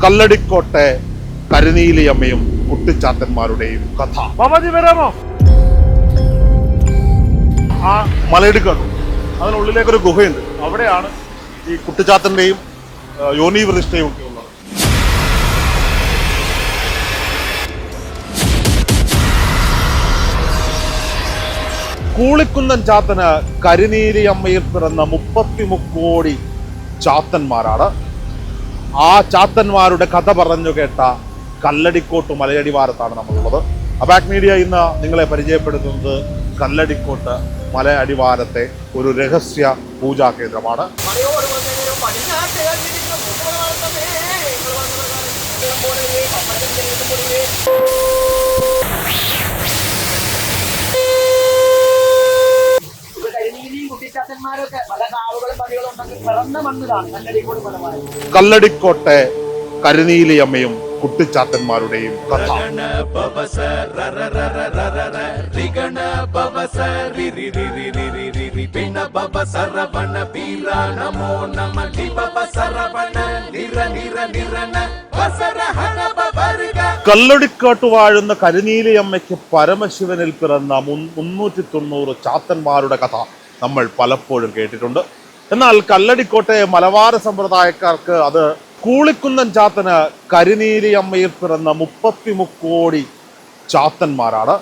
കല്ലടിക്കോട്ടെ കരിനീലിയമ്മയും കുട്ടിച്ചാത്തന്മാരുടെയും കഥ. ബാബാജി വരാമോ? ആ മലയിടുക്കാണ്, അതിനുള്ളിലേക്കൊരു ഗുഹയുണ്ട്. അവിടെയാണ് ഈ കുട്ടിച്ചാത്തന്റെയും യോനി പ്രതിഷ്ഠയും ഒക്കെ ഉള്ളത്. കൂളിക്കുന്നൻ ചാത്തന് കരിനീലിയമ്മയിൽ പിറന്ന 33 കോടി ചാത്തന്മാരാണ്. ആ ചാത്തന്മാരുടെ കഥ പറഞ്ഞു കേട്ട കല്ലടിക്കോട്ട് മലയടിവാരത്താണ് നമ്മളുള്ളത്. അബാക് മീഡിയ ഇന്ന് നിങ്ങളെ പരിചയപ്പെടുത്തുന്നത് കല്ലടിക്കോട്ട് മലയടിവാരത്തെ ഒരു രഹസ്യ പൂജാ കേന്ദ്രമാണ്. കല്ലടിക്കോട്ടെ കരിനീലിയമ്മയും കുട്ടിച്ചാത്തന്മാരുടെയും കഥ. കല്ലടിക്കാട്ട് വാഴുന്ന കരിനീലിയമ്മയ്ക്ക് പരമശിവനിൽ പിറന്ന 390 ചാത്തന്മാരുടെ കഥ നമ്മൾ പലപ്പോഴും കേട്ടിട്ടുണ്ട്. എന്നാൽ കല്ലടിക്കോട്ടെ മലബാർ സമ്പ്രദായക്കാർക്ക് അത് കൂളിക്കുന്നൻ ചാത്തന് കരിനീലിയമ്മയിൽ പിറന്ന 33 കോടി ചാത്തന്മാരാണ്.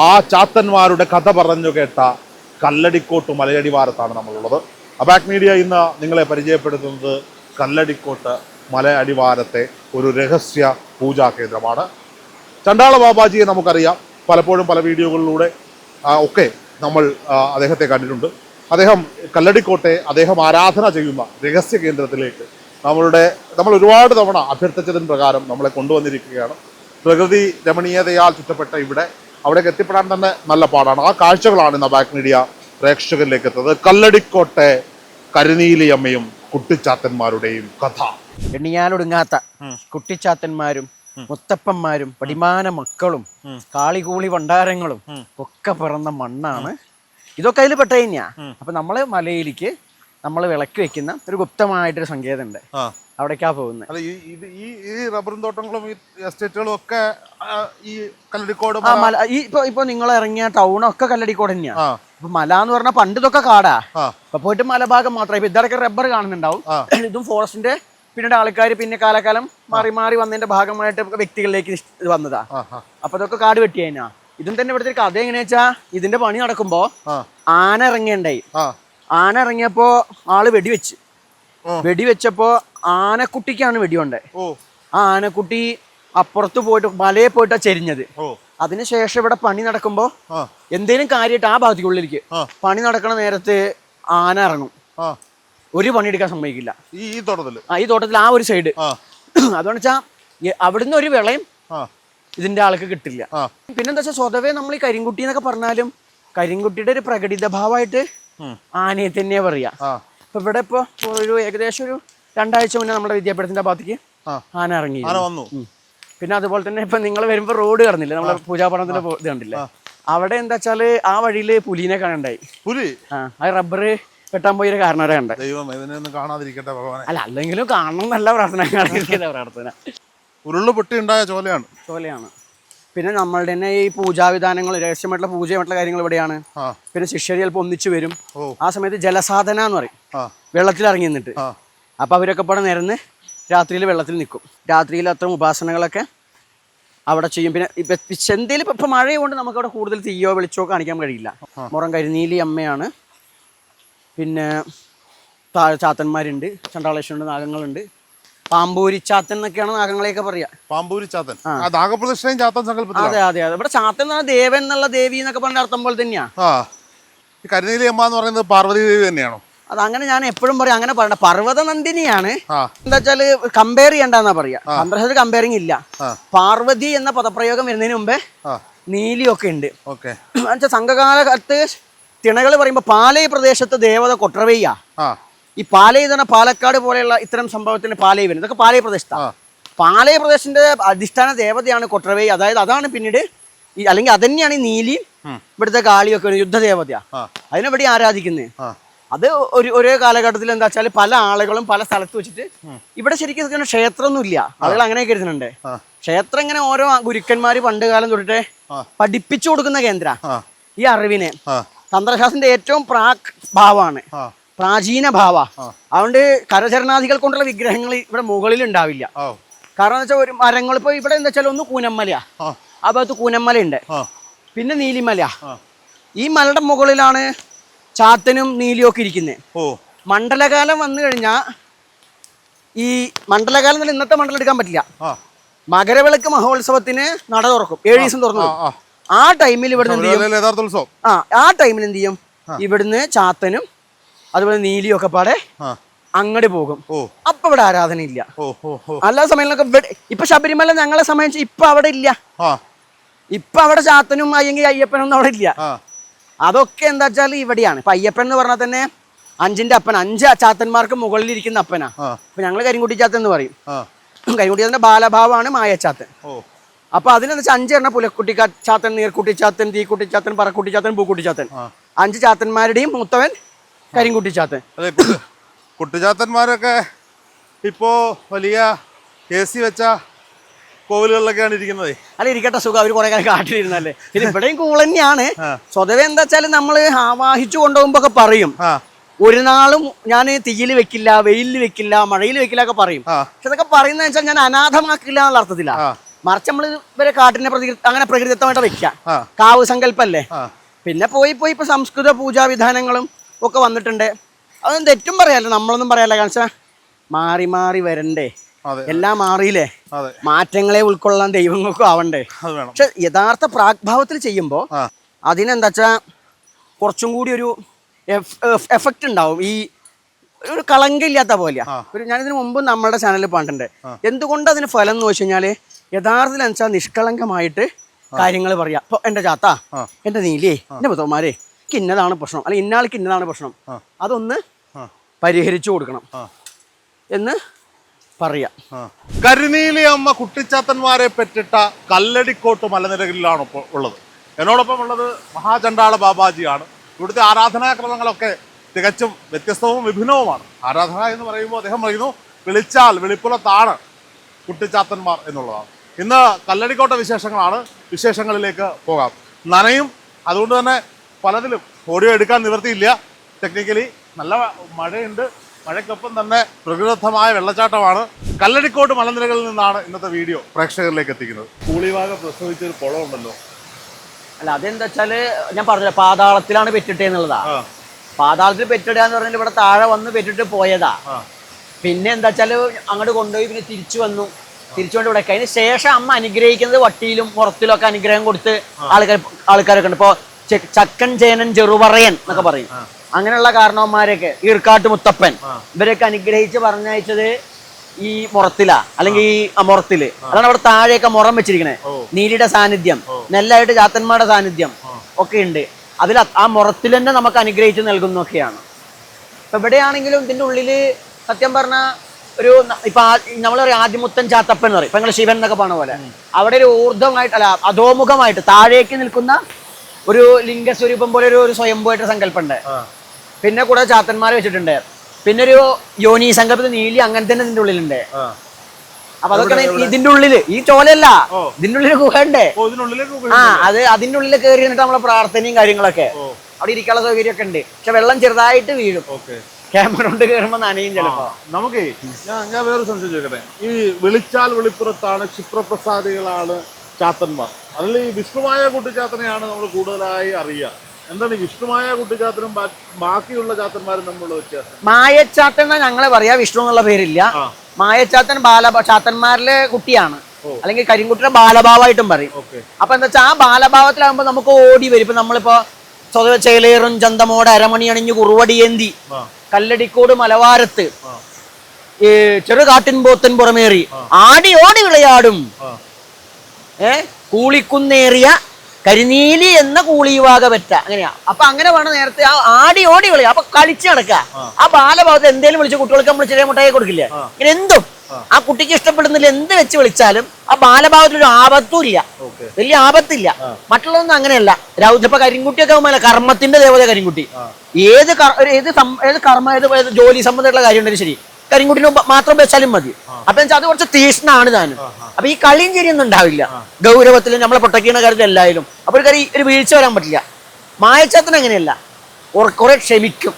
ആ ചാത്തന്മാരുടെ കഥ പറഞ്ഞു കേട്ട കല്ലടിക്കോട്ട് മലയടിവാരത്താണ് നമ്മളുള്ളത്. അബാക് മീഡിയ ഇന്ന് നിങ്ങളെ പരിചയപ്പെടുത്തുന്നത് കല്ലടിക്കോട്ട് മലയടിവാരത്തെ ഒരു രഹസ്യ പൂജാ കേന്ദ്രമാണ്. ചണ്ടാള ബാബാജിയെ നമുക്കറിയാം, പലപ്പോഴും പല വീഡിയോകളിലൂടെ ഒക്കെ നമ്മൾ അദ്ദേഹത്തെ കണ്ടിട്ടുണ്ട്. അദ്ദേഹം കല്ലടിക്കോട്ടെ അദ്ദേഹം ആരാധന ചെയ്യുന്ന രഹസ്യ കേന്ദ്രത്തിലേക്ക് നമ്മൾ ഒരുപാട് തവണ അഭ്യർത്ഥിച്ചതിന് പ്രകാരം നമ്മളെ കൊണ്ടുവന്നിരിക്കുകയാണ്. പ്രകൃതി രമണീയതയാൽ ചുറ്റപ്പെട്ട അവിടേക്ക് എത്തിപ്പെടാൻ തന്നെ നല്ല പാടാണ്. ആ കാഴ്ചകളാണ് ഇന്ന് അബാക് മീഡിയ പ്രേക്ഷകരിലേക്ക് എത്തുന്നത്. കല്ലടിക്കോട്ടെ കരിനീലിയമ്മയും കുട്ടിച്ചാത്തന്മാരുടെയും കഥ. എണ്ണിയാലൊടുങ്ങാത്ത കുട്ടിച്ചാത്തന്മാരും മുത്തപ്പന്മാരും പടിമാന മക്കളും കാളികൂളി ഭണ്ഡാരങ്ങളും ഒക്കെ പിറന്ന മണ്ണാണ്. ഇതൊക്കെ അതിൽ പെട്ട തന്നെയാ. അപ്പൊ നമ്മള് മലയിലേക്ക് നമ്മൾ വിളക്ക് വെക്കുന്ന ഒരു ഗുപ്തമായിട്ടൊരു സങ്കേതമുണ്ട്, അവിടേക്കാ പോകുന്നത്. ഈ റബ്ബറും തോട്ടങ്ങളും ഈ എസ്റ്റേറ്റുകളും ഒക്കെ ഈ കല്ലടിക്കോട് ഇപ്പൊ നിങ്ങൾ ഇറങ്ങിയ ടൗണൊക്കെ കല്ലടിക്കോട് തന്നെയാ. അപ്പൊ മല എന്ന് പറഞ്ഞാൽ പണ്ട് ഇതൊക്കെ കാടാ. അപ്പൊ പോയിട്ട് മലഭാഗം മാത്രം. ഇപ്പൊ ഇതൊക്കെ റബ്ബർ കാണുന്നുണ്ടാവും. ഇതും ഫോറസ്റ്റിന്റെ പിന്നീട് ആൾക്കാർ പിന്നെ കാലകാലം മാറി മാറി വന്നതിന്റെ ഭാഗമായിട്ട് വ്യക്തികളിലേക്ക് ഇത് വന്നതാ. അപ്പൊ ഇതൊക്കെ കാട് വെട്ടി കഴിഞ്ഞാ. ഇതും തന്നെ ഇവിടുത്തെ കഥ എങ്ങനെയാ വെച്ചാ, ഇതിന്റെ പണി നടക്കുമ്പോ ആന ഇറങ്ങിയുണ്ടായി. ആന ഇറങ്ങിയപ്പോ ആള് വെടിവെച്ചപ്പോ ആനക്കുട്ടിക്കാണ് വെടിയുണ്ടേ. ആ ആനക്കുട്ടി അപ്പുറത്ത് പോയിട്ട് മലയെ പോയിട്ടാ ചെരിഞ്ഞത്. അതിനുശേഷം ഇവിടെ പണി നടക്കുമ്പോ എന്തേലും കാര്യമായിട്ട് ആ ഭാഗത്തേക്കുള്ളിലേക്ക് പണി നടക്കണ നേരത്ത് ആന ഇറങ്ങും. ഒരു പണിയെടുക്കാൻ സമ്മതിക്കില്ല ഈ തോട്ടത്തിൽ ആ ഒരു സൈഡ്. അതുകൊണ്ട് വെച്ചാ അവിടുന്ന് ഒരു വിളയും ഇതിന്റെ ആൾക്ക് കിട്ടില്ല. പിന്നെന്താ വെച്ചാൽ സ്വതവേ നമ്മൾ ഈ കരിങ്കുട്ടി എന്നൊക്കെ പറഞ്ഞാലും കരിങ്കുട്ടിയുടെ ഒരു പ്രകടിത ഭാവമായിട്ട് ആനയെ തന്നെയാ പറയാ. അപ്പൊ ഇവിടെ ഇപ്പൊ ഏകദേശം ഒരു 2 ആഴ്ച മുന്നേ നമ്മുടെ വിദ്യാപീഠത്തിന്റെ ഭാഗത്തേക്ക് ആന ഇറങ്ങി. പിന്നെ അതുപോലെ തന്നെ ഇപ്പൊ നിങ്ങൾ വരുമ്പോ റോഡ് കടന്നില്ലേ, നമ്മളെ പൂജാപണത്തിന്റെ ഇത് കണ്ടില്ലേ, അവിടെ എന്താ വെച്ചാല് ആ വഴിയില് പുലിനെ കാണണ്ടായി. ആ റബ്ബർ വെട്ടാൻ പോയൊരു കാരണവരെ കണ്ട. കാണാതിരിക്കട്ടെ അല്ല, അല്ലെങ്കിലും കാണണം നല്ല പ്രാർത്ഥന. ഉരുള് പൊട്ടി ഉണ്ടായ ചോലയാണ്. പിന്നെ നമ്മളുടെ തന്നെ ഈ പൂജാവിധാനങ്ങൾ, രഹസ്യമായിട്ടുള്ള പൂജയായിട്ടുള്ള കാര്യങ്ങൾ ഇവിടെയാണ്. പിന്നെ ശിഷ്യർ ചിലപ്പോൾ ഒന്നിച്ചു വരും. ആ സമയത്ത് ജലസാധന എന്ന് പറയും, വെള്ളത്തിൽ ഇറങ്ങി നിന്നിട്ട്. അപ്പൊ അവരൊക്കെ ഇവിടെ നിരന്ന് രാത്രിയിൽ വെള്ളത്തിൽ നിൽക്കും. രാത്രിയിൽ അത്തരം ഉപാസനകളൊക്കെ അവിടെ ചെയ്യും. പിന്നെ എന്തെങ്കിലും ഇപ്പൊ മഴ കൊണ്ട് നമുക്ക് അവിടെ കൂടുതൽ തീയോ വെളിച്ചോ കാണിക്കാൻ കഴിയില്ല. മുറം കരിനീലി അമ്മയാണ്. പിന്നെ ചാത്തന്മാരുണ്ട്, ചണ്ടാളേശ്വരുണ്ട്, നാഗങ്ങളുണ്ട്. പാമ്പൂരി ചാത്തൻ എന്നൊക്കെയാണ് നാഗങ്ങളെയൊക്കെ പറയാ. പാമ്പൂരി ചാത്തൻ, അതെ അതെ അതെ. ഇവിടെ ചാത്തൻ എന്ന് പറഞ്ഞാൽ ദേവൻ എന്നുള്ള ദേവി എന്നൊക്കെ പറഞ്ഞ അർത്ഥം പോലെ തന്നെയാ. കരിനീലി അമ്മ എന്ന് പറയുന്നത് പാർവതി ദേവി തന്നെയാണോ? അതങ്ങനെ ഞാൻ എപ്പോഴും പറയാം, അങ്ങനെ പറയണ്ട. പർവ്വത നന്ദിനിയാണ്. എന്താ വെച്ചാല് കമ്പയർ ചെയ്യണ്ടെന്നാ പറയാ. സന്ദർശനത്തിൽ കമ്പയറിംഗ് ഇല്ല. പാർവതി എന്ന പദപ്രയോഗം വരുന്നതിന് മുമ്പേ നീലിയൊക്കെ ഉണ്ട്. എന്നുവെച്ചാൽ സംഘകാലത്ത് തിണകൾ പറയുമ്പോ പാലൈ പ്രദേശത്ത് ദേവത കൊട്രവയ്യ. ഈ പാലൈ തന്നെ പാലക്കാട് പോലെയുള്ള ഇത്തരം സംഭവത്തിന് പാലൈ വരുന്നത്. ഇതൊക്കെ പാലൈ പ്രദേശത്താണ്. പാലൈ പ്രദേശത്തിന്റെ അധിഷ്ഠാന ദേവതയാണ് കൊട്രവൈ. അതായത് അതാണ് പിന്നീട് അല്ലെങ്കിൽ അതന്നെയാണ് ഈ നീലിയും ഇവിടുത്തെ കാളിയൊക്കെ യുദ്ധദേവതയാ. അതിനെവിടെ ആരാധിക്കുന്നത്. അത് ഒരേ കാലഘട്ടത്തിൽ എന്താ വെച്ചാൽ പല ആളുകളും പല സ്ഥലത്ത് വെച്ചിട്ട് ഇവിടെ ശരിക്കും ക്ഷേത്രമൊന്നും ഇല്ല. ആളുകൾ അങ്ങനെയൊക്കെ കരുതുന്നുണ്ട്. ക്ഷേത്രം ഇങ്ങനെ ഓരോ ഗുരുക്കന്മാര് പണ്ട് കാലം തൊട്ടിട്ട് പഠിപ്പിച്ചു കൊടുക്കുന്ന കേന്ദ്ര ഈ അറിവിനെ. തന്ത്രശാസ്ത്രത്തിന്റെ ഏറ്റവും ഭാവമാണ്, പ്രാചീന ഭാവ. അതുകൊണ്ട് കരചരണാദികൾ കൊണ്ടുള്ള വിഗ്രഹങ്ങൾ ഇവിടെ മുകളിൽ ഉണ്ടാവില്ല. കാരണം എന്താ വെച്ചാൽ ഒരു മരങ്ങൾ ഇപ്പൊ ഇവിടെ എന്താ വെച്ചാൽ ഒന്ന് കൂനമ്മലയാ, ആ ഭാഗത്ത് കൂനമ്മലയുണ്ട്, പിന്നെ നീലിമല. ഈ മലയുടെ മുകളിലാണ് ചാത്തനും നീലിയും ഒക്കെ ഇരിക്കുന്നത്. മണ്ഡലകാലം വന്നു കഴിഞ്ഞാൽ ഈ മണ്ഡലകാലം തന്നെ ഇന്നത്തെ മണ്ഡലം എടുക്കാൻ പറ്റില്ല. മകരവിളക്ക് മഹോത്സവത്തിന് നട തുറക്കും, 7 ദിവസം തുറന്നു. ആ ടൈമിൽ ഇവിടുന്ന് എന്ത് ചെയ്യും? ആ ടൈമിൽ എന്ത് ചെയ്യും? ഇവിടുന്ന് ചാത്തനും അതുപോലെ നീലിയും ഒക്കെ പാടെ അങ്ങോട്ട് പോകും. അപ്പൊ ഇവിടെ ആരാധന ഇല്ല. എല്ലാ സമയങ്ങളിലൊക്കെ ഇവിടെ ഇപ്പൊ ശബരിമല ഞങ്ങളെ സംബന്ധിച്ച് ഇപ്പൊ അവിടെ ഇല്ല. ഇപ്പൊ അവിടെ ചാത്തനും അല്ലെങ്കിൽ അയ്യപ്പനൊന്നും അവിടെ ഇല്ല. അതൊക്കെ എന്താ വെച്ചാൽ ഇവിടെയാണ്. ഇപ്പൊ അയ്യപ്പൻ എന്ന് പറഞ്ഞാൽ തന്നെ 5ന്റെ അപ്പൻ, 5 ചാത്തന്മാർക്ക് മുകളിലിരിക്കുന്ന അപ്പനാ. ഇപ്പൊ ഞങ്ങള് കരിങ്കുട്ടി ചാത്തൻ എന്ന് പറയും. കരിങ്കുട്ടി ചാത്തന്റെ ബാലഭാവമാണ് മായച്ചാത്തൻ. അപ്പൊ അതിനെന്ന് വെച്ചാൽ 5 എണ്ണ പുലക്കുട്ടി ചാത്തൻ, നീർക്കുട്ടി ചാത്തൻ, തീക്കുട്ടി ചാത്തൻ, പറക്കുട്ടി ചാത്തൻ, പൂക്കുട്ടി ചാത്തൻ. 5 ചാത്തന്മാരുടെയും മൂത്തവൻ കരിങ്കുട്ടി ചാത്തൻ. കുട്ടിച്ചാത്തന്മാരൊക്കെ ഇപ്പോ വലിയ AC വെച്ച കോവിലുകളിലൊക്കെയാണ് ഇരിക്കുന്നത്. അല്ല ഇരിക്കട്ടെ, സുഖം, അവർ കുറെ കാലം കാട്ടിലിരുന്നല്ലേ. ഇത് ഇവിടെയും കൂൾ തന്നെയാണ്. സ്വതവേ എന്താ വെച്ചാല് നമ്മള് ആവാഹിച്ചു കൊണ്ടുപോകുമ്പോ ഒക്കെ പറയും, ഒരു നാളും ഞാൻ തീയിൽ വെക്കില്ല, വെയിലിൽ വെക്കില്ല, മഴയിൽ വെക്കില്ല ഒക്കെ പറയും. പക്ഷെ അതൊക്കെ പറയുന്നത് വെച്ചാൽ ഞാൻ അനാഥമാക്കില്ല എന്നുള്ള അർത്ഥത്തില. മറിച്ച് നമ്മൾ ഇവരെ കാട്ടിനെ അങ്ങനെ പ്രകൃതിദത്തമായിട്ട് വെക്കാം. കാവ് സങ്കല്പല്ലേ. പിന്നെ പോയി ഇപ്പൊ സംസ്കൃത പൂജാവിധാനങ്ങളും ഒക്കെ വന്നിട്ടുണ്ട്. അതൊന്നും തെറ്റും പറയാല്ലോ, നമ്മളൊന്നും പറയാല്ല. കാരണം മാറി മാറി വരണ്ടേ, എല്ലാം മാറിയില്ലേ, മാറ്റങ്ങളെ ഉൾക്കൊള്ളാൻ ദൈവങ്ങൾക്കും ആവണ്ടേ. പക്ഷെ യഥാർത്ഥ പ്രാഗ്ഭാവത്തിൽ ചെയ്യുമ്പോൾ അതിനെന്താ വെച്ചാ കുറച്ചും കൂടി ഒരു എഫക്റ്റ് ഉണ്ടാവും. ഈ ഒരു കളങ്കില്ലാത്ത പോലെയാ. ഞാനിതിനു മുമ്പ് നമ്മളുടെ ചാനലിൽ പറഞ്ഞിട്ടുണ്ട്. എന്തുകൊണ്ട് അതിന് ഫലം എന്ന് വെച്ച് കഴിഞ്ഞാല് യഥാർത്ഥത്തിൽ എന്ന് വെച്ചാൽ നിഷ്കളങ്കമായിട്ട് കാര്യങ്ങൾ പറയാം. ഇപ്പൊ എന്റെ ചാത്ത, എന്റെ നീലിയേ, എന്റെ പുത്രന്മാരെ, എനിക്ക് ഇന്നതാണ് പ്രശ്നം, അല്ലെങ്കിൽ ഇന്നാൾക്ക് ഇന്നതാണ് പ്രശ്നം, അതൊന്ന് പരിഹരിച്ചു കൊടുക്കണം എന്ന് പറയാം. കരിനീലി അമ്മ കുട്ടിച്ചാത്തന്മാരെ പെറ്റിട്ട കല്ലടിക്കോട്ട് മലനിരകളിലാണ് ഇപ്പോൾ ഉള്ളത്. എന്നോടൊപ്പം ഉള്ളത് മഹാചണ്ഡാള ബാബാജിയാണ്. ഇവിടുത്തെ ആരാധനാക്രമങ്ങളൊക്കെ തികച്ചും വ്യത്യസ്തവും വിഭിന്നവുമാണ്. ആരാധന എന്ന് പറയുമ്പോൾ അദ്ദേഹം പറയുന്നു വിളിച്ചാൽ വെളിപ്പുറത്താണ് കുട്ടിച്ചാത്തന്മാർ എന്നുള്ളതാണ്. ഇന്ന് കല്ലടിക്കോട്ട വിശേഷങ്ങളിലേക്ക് പോകാം. നനയും, അതുകൊണ്ട് തന്നെ പലതിലും ഓഡിയോ എടുക്കാൻ നിവൃത്തിയില്ല. ടെക്നിക്കലി നല്ല മഴയുണ്ട്, മഴയ്ക്കൊപ്പം തന്നെ പ്രകൃതിദത്തമായ വെള്ളച്ചാട്ടമാണ്. കല്ലടിക്കോട്ട് മലനിരകളിൽ നിന്നാണ് ഇന്നത്തെ വീഡിയോ പ്രേക്ഷകരിലേക്ക് എത്തിക്കുന്നത്. കൂളിവാക പ്രസവിച്ചൊരു കുളമുണ്ടല്ലോ. അല്ല അതെന്താ വെച്ചാല് ഞാൻ പറഞ്ഞില്ല, പാതാളത്തിലാണ് പെറ്റിട്ടേ എന്നുള്ളതാ. പാതാളത്തിൽ പെറ്റിടുക എന്ന് പറഞ്ഞാൽ ഇവിടെ താഴെ വന്ന് പെറ്റിട്ട് പോയതാ. പിന്നെ എന്താ വെച്ചാല് അങ്ങോട്ട് കൊണ്ടുപോയി പിന്നെ തിരിച്ചു കൊണ്ട് ഇവിടെ. അതിന് ശേഷം അമ്മ അനുഗ്രഹിക്കുന്നത് വട്ടിയിലും പുറത്തിലും ഒക്കെ അനുഗ്രഹം കൊടുത്ത് ആൾക്കാരൊക്കെ ഉണ്ട്. ഇപ്പൊ ചക്കൻ ചേനൻ ചെറുപറയൻ എന്നൊക്കെ പറയും. അങ്ങനെയുള്ള കാരണവന്മാരൊക്കെ, ഈർക്കാട്ട് മുത്തപ്പൻ, ഇവരൊക്കെ അനുഗ്രഹിച്ച് പറഞ്ഞയച്ചത് ഈ മുറത്തിലാ, അല്ലെങ്കിൽ ഈ മുറത്തില്. അതാണ് അവിടെ താഴെയൊക്കെ മുറം വെച്ചിരിക്കണേ. നീലിയുടെ സാന്നിധ്യം, നെല്ലായിട്ട് ചാത്തന്മാരുടെ സാന്നിധ്യം ഒക്കെ ഉണ്ട്. അതിൽ ആ മുറത്തിൽ തന്നെ നമുക്ക് അനുഗ്രഹിച്ച് നൽകുന്നൊക്കെയാണ്. ഇപ്പൊ ഇവിടെയാണെങ്കിലും ഇതിന്റെ ഉള്ളില് സത്യം പറഞ്ഞ ഒരു ഇപ്പൊ നമ്മൾ പറയും ആദിമുത്തൻ ചാത്തപ്പൻ എന്ന് പറയും. ഇപ്പൊ നിങ്ങൾ ശിവൻ എന്നൊക്കെ പറഞ്ഞ പോലെ അവിടെ ഒരു ഊർദ്ധമായിട്ട്, അല്ല അധോമുഖമായിട്ട് താഴേക്ക് നിൽക്കുന്ന ഒരു ലിംഗസ്വരൂപം പോലെ ഒരു സ്വയംഭൂവായിട്ട് സങ്കല്പം ഉണ്ട്. പിന്നെ കൂടെ ചാത്തന്മാരെ വെച്ചിട്ടുണ്ട്. പിന്നെ ഒരു യോനി സങ്കല്പത്തിൽ നീലി അങ്ങനെ തന്നെ ഇതിന്റെ ഉള്ളിലുണ്ട്. അപ്പൊ അതൊക്കെ ഇതിന്റെ ഉള്ളില്, ഈ ചോലല്ല, ഇതിന്റെ ഉള്ളിൽ ഗുഹയുണ്ട്. അത് അതിന്റെ ഉള്ളിൽ കയറി നിന്നിട്ട് നമ്മളെ പ്രാർത്ഥനയും കാര്യങ്ങളൊക്കെ, അവിടെ ഇരിക്കാനുള്ള സൗകര്യം ഒക്കെ ഉണ്ട്. പക്ഷെ വെള്ളം ചെറുതായിട്ട് വീഴും, ക്യാമറ കൊണ്ട് കയറുമ്പോ നനയും ചിലപ്പോ. നമുക്ക് ഞാൻ വേറെ സംശയം ചോദിക്കട്ടെ. ഈ വിളിച്ചാൽ വെളിപ്പുറത്താണ്, ക്ഷിപ്രപ്രസാദികളാണ് ചാത്തന്മാർ. അതിൽ ഈ വിഷ്ണുമായ കുട്ടിച്ചാത്തനെയാണ് നമ്മൾ കൂടുതലായി അറിയുക. എന്താണ് വിഷ്ണുമായ കുട്ടിച്ചാത്തനും ബാക്കിയുള്ള ചാത്തന്മാരും തമ്മിലുള്ള വ്യത്യാസം? മായച്ചാത്തൻ എന്നാ ഞങ്ങളെ പറയാ, വിഷ്ണു എന്നുള്ള പേരില്ല. മായച്ചാത്തൻ ചാത്തന്മാരിലെ കുട്ടിയാണ്, അല്ലെങ്കിൽ കരിങ്കുട്ടിയുടെ ബാലഭാവമായിട്ടും പറയും. അപ്പൊ എന്താ വെച്ചാൽ ആ ബാലഭാവത്തിലാകുമ്പോ നമുക്ക് ഓടി വരും. ഇപ്പൊ നമ്മളിപ്പോ സ്വതവേ ചേലേറും ചന്തമോട് അരമണി അണിഞ്ഞു കുറുവടിയേന്തി കല്ലടിക്കോട് മലവാരത്ത് ചെറുകാട്ടിൻ പോത്തൻ പുറമേറി ആടി ഓടി വിളയാടും കൂളിക്കുന്നേറിയ കരിനീലി എന്ന കൂളിവാക പറ്റ. അങ്ങനെയാ. അപ്പൊ അങ്ങനെ വേണം നേരത്തെ ആ ആടി ഓടി വിളിയാ. അപ്പൊ കളിച്ച് നടക്കുക. ആ ബാലഭാവത്തിൽ എന്തേലും വിളിച്ച് കുട്ടികൾക്ക് നമ്മൾ ചെറിയ മുട്ടായി കൊടുക്കില്ലേ, ഇങ്ങനെ എന്തും ആ കുട്ടിക്ക് ഇഷ്ടപ്പെടുന്നില്ല എന്ത് വെച്ച് വിളിച്ചാലും ആ ബാലഭാഗത്തിൽ ഒരു ആപത്തും ഇല്ല, വലിയ ആപത്തില്ല. മറ്റുള്ളതൊന്നും അങ്ങനെയല്ല. ഇപ്പൊ കരിങ്കുട്ടിയൊക്കെ ആകുമ്പോൾ കർമ്മത്തിന്റെ ദേവത കരിങ്കുട്ടി. ഏത് കർമ്മ ഏത് ജോലി സംബന്ധമായിട്ടുള്ള കാര്യം ഉണ്ടെങ്കിലും ശരി, കരിങ്കുട്ടിന് മാത്രം വെച്ചാലും മതി. അപ്പൊ അത് കുറച്ച് തീഷ്ണാണ് താനും. അപ്പൊ ഈ കളിയും ചിരിയൊന്നും ഉണ്ടാവില്ല ഗൗരവത്തിലും നമ്മളെ പ്രൊട്ടക്ട് കാര്യത്തിൽ എല്ലാവരും. അപ്പൊ ഒരു വീഴ്ച വരാൻ പറ്റില്ല. മായച്ചാത്തിന് അങ്ങനെയല്ല, കുറെ ക്ഷമിക്കും,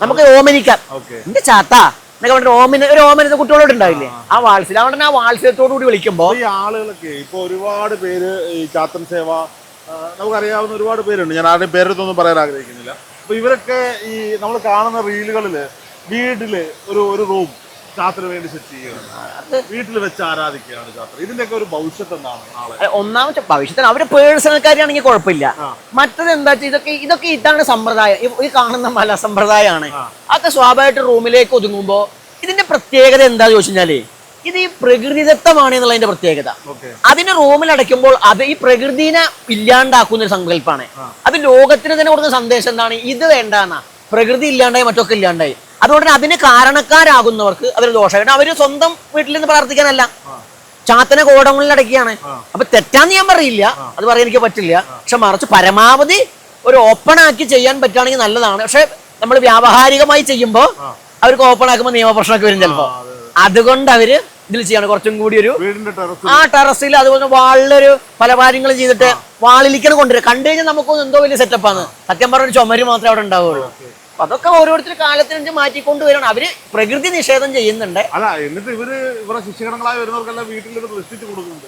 നമുക്ക് ഓമനിക്കാം. എന്റെ ചാത്ത എന്നൊക്കെ പറഞ്ഞിട്ട് ഒരു ഓമന കുട്ടികളോട് ഉണ്ടാവില്ലേ, ആ വാത്സല്യം. അതുകൊണ്ട് ആ വാത്സല്യത്തോടു കൂടി വിളിക്കുമ്പോ ഈ ആളുകളൊക്കെ ഇപ്പൊ ഒരുപാട് പേര് ഈ ചാത്തൻ സേവ നമുക്കറിയാവുന്ന ഒരുപാട് പേരുണ്ട്. ഞാൻ ആരുടെയും പേരെടുത്തൊന്നും പറയാൻ ആഗ്രഹിക്കുന്നില്ല. അപ്പൊ ഇവരൊക്കെ ഈ നമ്മൾ കാണുന്ന റീലുകളില് വീട്ടില് ഒരു റൂം ചാത്തന് വേണ്ടി സെറ്റ് ചെയ്യുകയാണ്, വീട്ടിൽ വെച്ച് ആരാധിക്കുകയാണ് ചാത്തൻ. ഇതിന്റെയൊക്കെ ഒരു ഭവിഷ്യത്ത് എന്താണ് നാളെ? ഒന്നാമത്തെ ഭവിഷ്യത്തിന് അവര് പേഴ്സണൽ കാര്യമാണെങ്കിൽ കുഴപ്പമില്ല. മറ്റത് എന്താ വെച്ചാൽ ഇതൊക്കെ ഇതാണ് സമ്പ്രദായം. ഈ കാണുന്ന മല സമ്പ്രദായമാണ്. അതൊക്കെ സ്വാഭാവികമായിട്ട് റൂമിലേക്ക് ഒതുങ്ങുമ്പോ ഇതിന്റെ പ്രത്യേകത എന്താ ചോദിച്ചു കഴിഞ്ഞാല്, ഇത് ഈ പ്രകൃതിദത്തമാണ് എന്നുള്ളതിന്റെ പ്രത്യേകത. അതിന് റൂമിൽ അടയ്ക്കുമ്പോൾ അത് ഈ പ്രകൃതിനെ ഇല്ലാണ്ടാക്കുന്ന ഒരു സങ്കല്പമാണ്. അത് ലോകത്തിന് തന്നെ കൊടുക്കുന്ന സന്ദേശം എന്താണ്? ഇത് വേണ്ടാന്നാ, പ്രകൃതി ഇല്ലാണ്ടായി മറ്റൊക്കെ ഇല്ലാണ്ടായി. അതുകൊണ്ട് തന്നെ അതിന് കാരണക്കാരാകുന്നവർക്ക് അതൊരു ദോഷമാണ്. അവര് സ്വന്തം വീട്ടിൽ നിന്ന് പ്രാർത്ഥിക്കാനല്ല, ചാത്തനെ കോടങ്ങളിൽ അടയ്ക്കുകയാണ്. അപ്പൊ തെറ്റാന്ന് ഞാൻ പറയില്ല, അത് പറയാൻ എനിക്ക് പറ്റില്ല. പക്ഷെ മറിച്ച് പരമാവധി ഒരു ഓപ്പൺ ആക്കി ചെയ്യാൻ പറ്റുകയാണെങ്കിൽ നല്ലതാണ്. പക്ഷെ നമ്മൾ വ്യാവഹാരികമായി ചെയ്യുമ്പോൾ അവർക്ക് ഓപ്പൺ ആക്കുമ്പോൾ നിയമപ്രശ്നമൊക്കെ വരും ചിലപ്പോ. അതുകൊണ്ട് അവര് ഇതിൽ ചെയ്യാണ് കുറച്ചും കൂടി ഒരു ആ ടെറസിൽ അതുപോലെ വാളിലൊരു പല കാര്യങ്ങളും ചെയ്തിട്ട് വാളിലേക്കാണ് കൊണ്ടുവരിക. കണ്ടു കഴിഞ്ഞാൽ നമുക്കൊന്നും എന്തോ വലിയ സെറ്റപ്പാണ്. സത്യം പറഞ്ഞ ചുമര് മാത്രമേ അവിടെ ഉണ്ടാവുള്ളൂ. അതൊക്കെ ഓരോരുത്തർ കാലത്തിനനുസരിച്ച് മാറ്റിക്കൊണ്ടുവരണം. അവര് പ്രകൃതി നിഷേധം ചെയ്യുന്നുണ്ട്. അല്ല, എന്നിട്ട് ഇവരെ ശിക്ഷണങ്ങളായി വരുന്നവർക്കെല്ലാം വീട്ടിൽ കൊടുക്കുന്നുണ്ട്.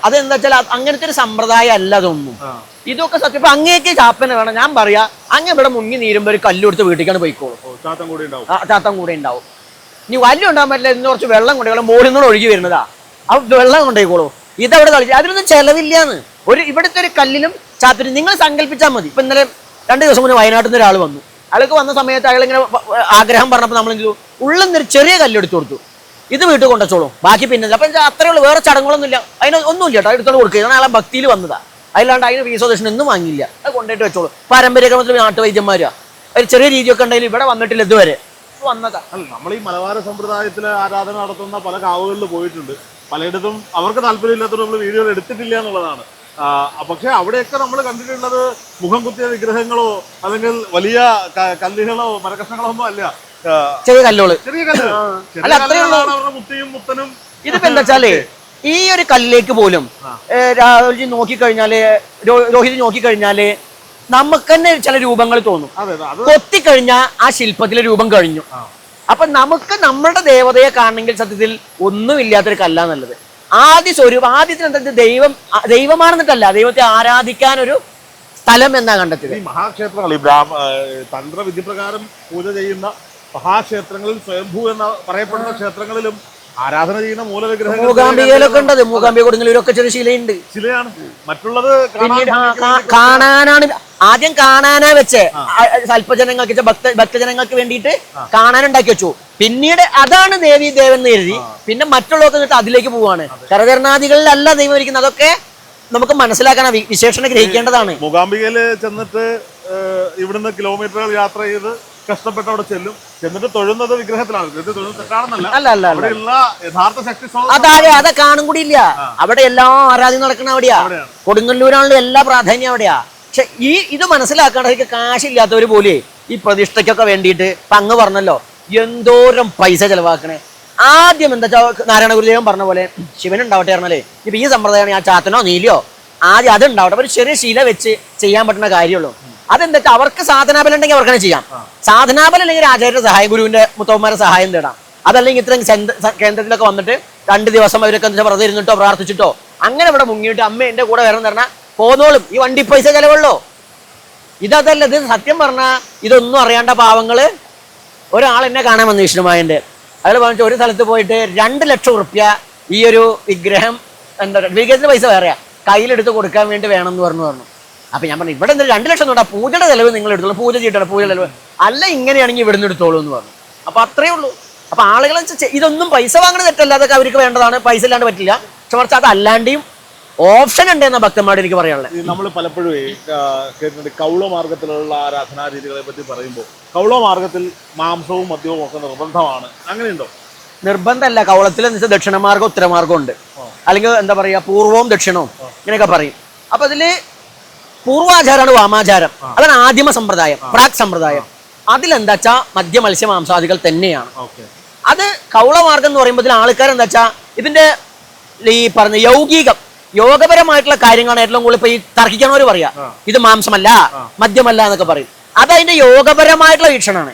അതെന്താ വെച്ചാൽ അങ്ങനത്തെ ഒരു സമ്പ്രദായം അല്ല അതൊന്നും. ഇതൊക്കെ സത്യം ഇപ്പൊ അങ്ങേക്ക് ചാപ്പന വേണം. ഞാൻ പറയാ, അങ്ങ് ഇവിടെ മുങ്ങി നീരുമ്പോ ഒരു കല്ലെടുത്ത് വീട്ടിലേക്കാണ് പോയിക്കോളൂ. ചാത്തം കൂടെ ഉണ്ടാവും. ഇനി വല്ലതും ഉണ്ടാകാൻ പറ്റില്ല, ഇന്ന് കുറച്ച് വെള്ളം കൊണ്ടുപോയി മോളിൽ നിന്നോട് ഒഴുകി വരുന്നതാ, അപ്പൊ വെള്ളം കൊണ്ടുപോയിക്കോളൂ. ഇതവിടെ കളിച്ചു, അതിനൊന്നും ചെലവില്ലാന്ന്. ഇവിടുത്തെ ഒരു കല്ലിലും ചാത്തനും നിങ്ങൾ സങ്കല്പിച്ചാൽ മതി. ഇപ്പൊ ഇന്നലെ 2 ദിവസം മുന്നേ വയനാട്ടിൽ നിന്ന് ഒരാൾ വന്നു. അയാൾക്ക് വന്ന സമയത്ത് അയാൾ ഇങ്ങനെ ആഗ്രഹം പറഞ്ഞപ്പോൾ നമ്മൾ ഉള്ളിൽ നിന്നൊരു ചെറിയ കല്ലെടുത്ത് കൊടുത്തു. ഇത് വീട്ടിൽ കൊണ്ടുവച്ചോളൂ, ബാക്കി പിന്നെ. അപ്പൊ അത്രേ ഉള്ളൂ, വേറെ ചടങ്ങുകളൊന്നും ഇല്ല, അതിന് ഒന്നുമില്ല കേട്ടോ. എടുത്തോണ്ട് കൊടുക്കുക, അയാളെ ഭക്തിയിൽ വന്നതാ. അതിലാണ്ട് അതിന് വീസോദേശം ഒന്നും വാങ്ങിയില്ല, അത് കൊണ്ടുപോയിട്ട് വെച്ചോളൂ. പാരമ്പര്യക്രമത്തിൽ നാട്ടുവൈദ്യന്മാരാ, ഒരു ചെറിയ രീതിയൊക്കെ ഉണ്ടെങ്കിൽ ഇവിടെ വന്നിട്ടില്ല ഇതുവരെ വന്നതാ. അല്ല, നമ്മൾ ഈ മലബാർ സമ്പ്രദായത്തിലെ ആരാധന നടത്തുന്ന പല കാവുകളിൽ പോയിട്ടുണ്ട്. പലയിടത്തും അവർക്ക് താല്പര്യമില്ലാത്തത് നമ്മൾ വീഡിയോയിൽ എടുത്തിട്ടില്ല എന്നുള്ളതാണ്. പക്ഷെ അവിടെയൊക്കെ നമ്മൾ കണ്ടിട്ടുള്ളത് മുഖം കുത്തിയ വിഗ്രഹങ്ങളോ അല്ലെങ്കിൽ വലിയ കല്ലുകളോ മരകഷ്ണങ്ങളോ ഒന്നും അല്ല, ചെറിയ കല്ലുകള്. അവരുടെ മുത്തിയും മുത്തനും. ഇതിപ്പോ എന്താ വെച്ചാല് ഈ ഒരു കല്ലിലേക്ക് പോലും രാഹുൽജി നോക്കിക്കഴിഞ്ഞാല്, രോഹിത് നോക്കിക്കഴിഞ്ഞാല് നമുക്ക് തന്നെ ചില രൂപങ്ങൾ തോന്നും. കൊത്തിക്കഴിഞ്ഞാൽ ആ ശില്പത്തിലെ രൂപം കഴിഞ്ഞു. അപ്പൊ നമുക്ക് നമ്മളുടെ ദേവതയെ കാണണമെങ്കിൽ സത്യത്തിൽ ഒന്നുമില്ലാത്തൊരു കല്ലാ നല്ലത്. ആദ്യ സ്വരൂപം, ആദ്യത്തിന് എന്താ ദൈവമാണെന്നിട്ടല്ല, ദൈവത്തെ ആരാധിക്കാൻ ഒരു സ്ഥലം എന്നാ കണ്ടെത്തിയത്. ഈ മഹാക്ഷേത്രങ്ങൾ, ഈ തന്ത്രവിധിപ്രകാരം പൂജ ചെയ്യുന്ന മഹാക്ഷേത്രങ്ങളിൽ, സ്വയംഭൂ എന്ന് പറയപ്പെടുന്ന ക്ഷേത്രങ്ങളിലും ആരാധന ചെയ്യുന്ന മൂലവിഗ്രഹങ്ങൾ മൂകാംബികയിലൊക്കെ ഉണ്ട്. മൂകാംബിക കൊടുങ്ങല്ലൂരൊക്കെ ചെറിയ ശിലയാണ്. മറ്റുള്ളത് കാണാനാണ് ആദ്യം കാണാനാ വെച്ച് അല്പജനങ്ങൾക്ക് ഭക്തജനങ്ങൾക്ക് വേണ്ടിയിട്ട് കാണാനുണ്ടാക്കി വെച്ചു. പിന്നീട് അതാണ് ദേവി ദേവൻ എന്ന് കരുതി പിന്നെ മറ്റുള്ളവർക്ക് അതിലേക്ക് പോവാണ്. കരകരണാദികളിലല്ല ദൈവം ഇരിക്കുന്നത്. അതൊക്കെ നമുക്ക് മനസ്സിലാക്കാൻ വിശേഷണം ഗ്രഹിക്കേണ്ടതാണ്. മൂകാംബികയില് ചെന്നിട്ട് ഇവിടുന്ന് കിലോമീറ്ററുകൾ യാത്ര ചെയ്ത് കഷ്ടപ്പെട്ട് അവിടെ ചെന്നിട്ട് തൊഴുന്നത് വിഗ്രഹത്തിലാണ്. തെറ്റാണെന്നല്ല, യഥാർത്ഥ ശക്തി അതാഴെ അതെ കാണും കൂടി ഇല്ല. അവിടെ എല്ലാ ആരാധന നടക്കണ അവിടെയാ. കൊടുങ്ങല്ലൂരാണല്ലോ എല്ലാ പ്രാധാന്യം അവിടെയാ. പക്ഷെ ഇത് മനസ്സിലാക്കാണ്ട് കാശില്ലാത്തവര് പോലെ ഈ പ്രതിഷ്ഠയ്ക്കൊക്കെ വേണ്ടിയിട്ട് അങ്ങ് പറഞ്ഞല്ലോ എന്തോരം പൈസ ചെലവാക്കണേ. ആദ്യം എന്താ നാരായണ ഗുരുദേവൻ പറഞ്ഞ പോലെ ശിവൻ ഉണ്ടാവട്ടെ പറഞ്ഞാലേ, ഇപ്പൊ ഈ സമ്പ്രദായമാണ് ആ ചാത്തനോ നീലിയോ ആദ്യം അത് ഉണ്ടാവട്ടെ. ഒരു ചെറിയ ശീല വെച്ച് ചെയ്യാൻ പറ്റുന്ന കാര്യമുള്ളൂ. അതെന്താ വെച്ചാൽ അവർക്ക് സാധനാബലം ഉണ്ടെങ്കിൽ അവർക്കങ്ങനെ ചെയ്യാം. സാധനാബലം അല്ലെങ്കിൽ ആചാര്യ സഹായം, ഗുരുവിന്റെ മുത്തവന്മാരുടെ സഹായം തേടാം. അതല്ലെങ്കിൽ ഇത്രയും കേന്ദ്രത്തിലൊക്കെ വന്നിട്ട് 2 ദിവസം അവരൊക്കെ എന്താ വെറുതെ ഇരുന്നിട്ടോ പ്രാർത്ഥിച്ചിട്ടോ അങ്ങനെ ഇവിടെ മുങ്ങിയിട്ട് അമ്മ എന്റെ കൂടെ വരണം എന്ന് പറഞ്ഞാൽ പോന്നോളും. ഈ വണ്ടി പൈസ ചെലവുള്ളൂ. ഇതല്ല, ഇത് സത്യം പറഞ്ഞാൽ ഇതൊന്നും അറിയാണ്ട പാവങ്ങള്. ഒരാൾ എന്നെ കാണാൻ വന്നു വിഷ്ണുമായന്റെ. അയാൾ പറഞ്ഞിട്ട് ഒരു സ്ഥലത്ത് പോയിട്ട് 2 ലക്ഷം റുപ്യ ഈ ഒരു വിഗ്രഹം എന്താ വിഗ്രഹത്തിന് പൈസ വേറെയാ കയ്യിലെടുത്ത് കൊടുക്കാൻ വേണ്ടി വേണം എന്ന് പറഞ്ഞു. അപ്പൊ ഞാൻ പറഞ്ഞു ഇവിടെ എന്താ 2 ലക്ഷം തൊട്ടാ പൂജയുടെ ചെലവ് നിങ്ങൾ എടുത്തോളൂ, പൂജ ചെയ്യട്ടെ, പൂജ ചെലവ് അല്ല ഇങ്ങനെയാണെങ്കിൽ ഇവിടുന്ന് എടുത്തോളൂ എന്ന് പറഞ്ഞു. അപ്പൊ അത്രേ ഉള്ളൂ. അപ്പൊ ആളുകൾ ഇതൊന്നും പൈസ വാങ്ങണ തെറ്റല്ല, അതൊക്കെ അവർക്ക് വേണ്ടതാണ്, പൈസ ഇല്ലാണ്ട് പറ്റില്ല. പക്ഷെ കുറച്ച് അത് അല്ലാണ്ടെയും ഓപ്ഷൻ ഉണ്ട് എന്നാ ഭക്തന്മാരോട് എനിക്ക് പറയാനുള്ളത്. നമ്മൾ പലപ്പോഴും കേട്ടിട്ടുണ്ട് കൗള മാർഗത്തിലുള്ള ആരാധനാ രീതികളെ പറ്റി പറയുമ്പോൾ കൗള മാർഗത്തിൽ മാംസവും മദ്യവും ഒക്കെ നിർബന്ധമാണ്. അങ്ങനെയുണ്ടോ? നിർബന്ധമല്ല. കൗളത്തിൽ എന്ന് വെച്ചാൽ ദക്ഷിണമാർഗം ഉത്തരമാർഗം ഉണ്ട്. അല്ലെങ്കിൽ എന്താ പറയുക പൂർവവും ദക്ഷിണവും ഇങ്ങനെയൊക്കെ പറയും. അപ്പൊ ഇതില് പൂർവാചാരമാണ് വാമാചാരം. അതാണ് ആദിമ സമ്പ്രദായം, പ്രാക് സമ്പ്രദായം. അതിലെന്താ വെച്ചാ മദ്യ മത്സ്യ മാംസാദികൾ തന്നെയാണ്. അത് കൗളമാർഗം എന്ന് പറയുമ്പോൾ ആൾക്കാരെന്താ വെച്ചാ ഇതിന്റെ ഈ പറഞ്ഞ യോഗപരമായിട്ടുള്ള കാര്യങ്ങളാണ് ഏറ്റവും കൂടുതൽ ഇപ്പൊ ഈ തർക്കിക്കണവര് പറയാ ഇത് മാംസമല്ല മദ്യമല്ല എന്നൊക്കെ പറയും. അത് അതിന്റെ യോഗപരമായിട്ടുള്ള വീക്ഷണമാണ്.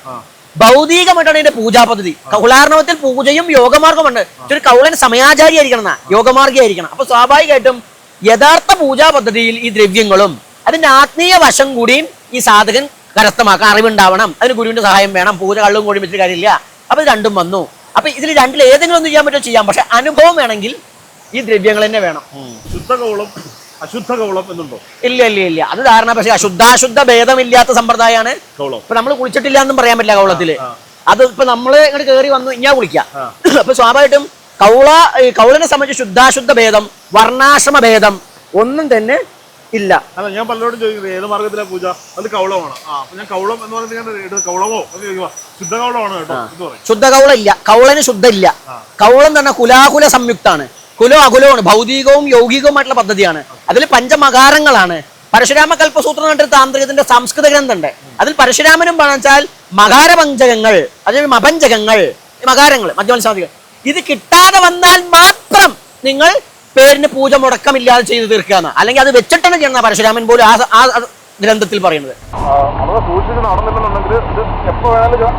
ഭൗതികമായിട്ടാണ് ഇതിന്റെ പൂജാ പദ്ധതി. കൗളാർണവത്തിൽ പൂജയും യോഗമാർഗമുണ്ട്. ഒരു കൗളൻ സമയാചാരി ആയിരിക്കണം, യോഗമാർഗി ആയിരിക്കണം. അപ്പൊ സ്വാഭാവികമായിട്ടും യഥാർത്ഥ പൂജാ പദ്ധതിയിൽ ഈ ദ്രവ്യങ്ങളും അതിന്റെ ആത്മീയ വശം കൂടിയും ഈ സാധകൻ കരസ്ഥമാക്കാൻ അറിവുണ്ടാവണം. അതിന് ഗുരുവിന്റെ സഹായം വേണം. പൂജ കള്ളും കൂടി വെച്ചിട്ട് കാര്യമില്ല. അപ്പൊ ഇത് രണ്ടും വന്നു. അപ്പൊ ഇതിൽ രണ്ടിൽ ഏതെങ്കിലും ഒന്ന് ചെയ്യാൻ പറ്റുമോ ചെയ്യാം. പക്ഷെ അനുഭവം വേണമെങ്കിൽ ഈ ദ്രവ്യങ്ങൾ തന്നെ വേണം. ശുദ്ധ കൗളം അശുദ്ധ കൗളം എന്നുണ്ടോ? ഇല്ല ഇല്ല ഇല്ല, അത് ധാരണ. പക്ഷെ അശുദ്ധാശുദ്ധ ഭേദമില്ലാത്ത സമ്പ്രദായമാണ് കൗളം. ഇപ്പൊ നമ്മൾ കുളിച്ചിട്ടില്ല എന്നും പറയാൻ പറ്റില്ല കൗളത്തില്. അത് ഇപ്പൊ നമ്മള് ഇങ്ങോട്ട് കയറി വന്നു ഇങ്ങനെ കുളിക്കാം. അപ്പൊ സ്വാഭാവികമായിട്ടും കൗളിനെ സംബന്ധിച്ച് ശുദ്ധാശുദ്ധ ഭേദം, വർണ്ണാശ്രമ ഭേദം ഒന്നും തന്നെ ഇല്ല. അല്ല, ഞാൻ പലരോടും ചോദിക്കുന്നത് ഏത് മാർഗത്തിലാണ് പൂജ, അത് കൗളമാണ്. അപ്പൊ ഞാൻ കൗളം എന്ന് പറയുന്നത് കൗളമോ ശുദ്ധ കൗളമാണ് കേട്ടോ. ശുദ്ധ കൗളം ഇല്ല, കൗളന് ശുദ്ധ ഇല്ല. കൗളം തന്നെ കുലാകുല സംയുക്താണ്. കുലോ അകുലമാണ്, ഭൗതികവും യൗകികവുമായിട്ടുള്ള പദ്ധതിയാണ്. അതിൽ പഞ്ചമകാരങ്ങളാണ്. പരശുരാമ കൽപ്പസൂത്രം എന്നൊരു താന്ത്രികത്തിന്റെ സംസ്കൃത ഗ്രന്ഥമുണ്ട്. അതിൽ പരശുരാമനും പറഞ്ഞാൽ മകാരപഞ്ചകങ്ങൾ, അതായത് മപഞ്ചകങ്ങൾ, മകാരങ്ങൾ, മദ്യമത്സാദികൾ ഇത് കിട്ടാതെ വന്നാൽ മാത്രം നിങ്ങൾ പേരിന് പൂജ മുടക്കമില്ലാതെ ചെയ്ത് തീർക്കുക. അല്ലെങ്കിൽ അത് വെച്ചിട്ടാണ് ചെയ്യണം പരശുരാമൻ പോലും ആ ഗ്രന്ഥത്തിൽ പറയുന്നത്. സൂക്ഷിച്ച് നടന്നില്ലെന്നുണ്ടെങ്കിൽ ഇത് എപ്പോ വേണമെങ്കിലും